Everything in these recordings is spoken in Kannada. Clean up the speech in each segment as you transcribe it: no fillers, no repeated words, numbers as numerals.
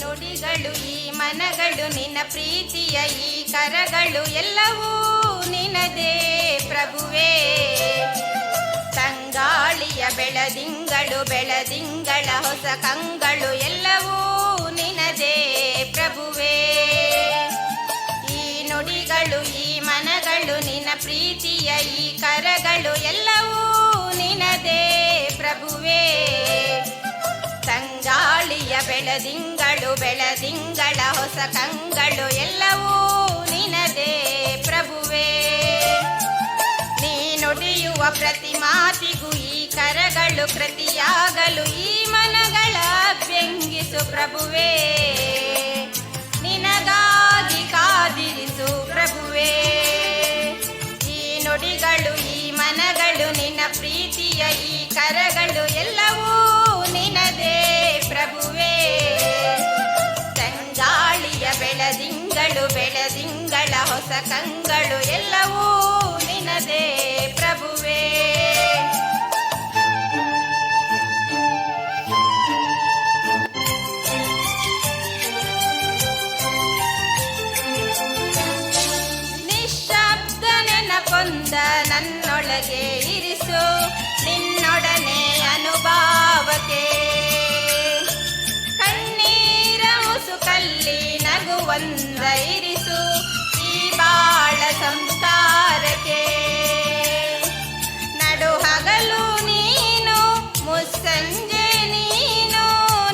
ನುಡಿಗಳು ಈ ಮನಗಳು ನಿನ್ನ ಪ್ರೀತಿಯ ಈ ಕರಗಳು ಎಲ್ಲವೂ ನಿನದೇ ಪ್ರಭುವೇ. ತಂಗಾಳಿಯ ಬೆಳದಿಂಗಳು ಬೆಳದಿಂಗಳ ಹೊಸ ಕಂಗಳು ಎಲ್ಲವೂ ನಿನದೇ ಪ್ರಭುವೇ. ಈ ನುಡಿಗಳು ಈ ಮನಗಳು ನಿನ್ನ ಪ್ರೀತಿಯ ಈ ಕರಗಳು ಎಲ್ಲವೂ ನಿನದೇ ಪ್ರಭುವೇ. ತಂಗಾಳಿಯ ಬೆಳದಿಂಗಳು ಬೆಳದಿಂಗಳ ಹೊಸ ಕಂಗಳು ಎಲ್ಲವೂ ನಿನದೇ ಪ್ರಭುವೇ. ನೀ ನುಡಿಯುವ ಪ್ರತಿ ಮಾತಿಗೂ ಈ ಕರಗಳು ಕೃತಿಯಾಗಲು ಈ ಮನಗಳ ವ್ಯಂಗಿಸು ಪ್ರಭುವೇ. ನಿನಗಾಗಿ ಕಾದಿರಿಸು ಪ್ರಭುವೇ. ಈ ನುಡಿಗಳು ಈ ಮನಗಳು ನಿನ್ನ ಪ್ರೀತಿಯ ಈ ಕರಗಳು ಎಲ್ಲವೂ ನಿನದೇ ಪ್ರಭುವೇ. ತಂಗಾಳಿಯ ಬೆಳದಿಂಗಳು ಬೆಳದಿಂಗಳ ಹೊಸ ಕಂಗಳು ಎಲ್ಲವೂ ನಿನದೇ ಪ್ರಭುವೇ. ನಿಶ್ಶಬ್ದ ನೆನಪೊಂದ ನನ್ನೊಳಗೆ ಇರಿಸು ನಿನ್ನೊಡನೆ ಅನುಭಾವಕ್ಕೆ. ಕಣ್ಣೀರ ಮುಸುಕಲ್ಲಿ ನಗುವಂದ ಇರಿಸು ಈ ಬಾಳ ಸಂಸ್ಕಾರಕ್ಕೆ. ನಡು ಹಗಲು ನೀನು ಮುಸ್ಸಂಜೆ ನೀನು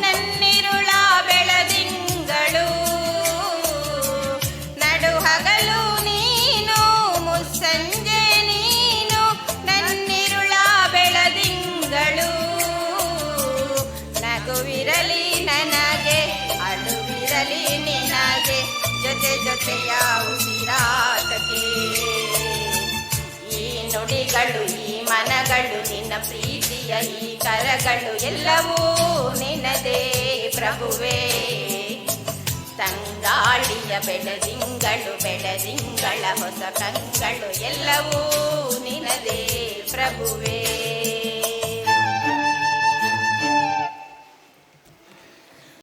ನನ್ನಿರುಳ ಬೆಳದಿಂಗಳು. ನಡು ಹಗಲು ನೀನು ಮುಸ್ಸಂಜೆ ನೀನು ನನ್ನಿರುಳ ಬೆಳದಿಂಗಳು. ನಗುವಿರಲಿ ನನಗೆ ಅಳುವಿರಲಿ ನಿನಗೆ ಜೊತೆ ಜೊತೆಯ ಉಸಿರಾಟಕ್ಕೆ. ಈ ನುಡಿಗಳು ಈ ಮನಗಳು ನಿನ್ನ ಪ್ರೀತಿಯ ಈ ಕರಗಳು ಎಲ್ಲವೂ ನಿನದೇ ಪ್ರಭುವೇ. ತಂಗಾಳಿಯ ಬೆಳದಿಂಗಳು ಬೆಳದಿಂಗಳ ಹೊಸ ಕಂಗಳು ಎಲ್ಲವೂ ನಿನದೇ ಪ್ರಭುವೇ.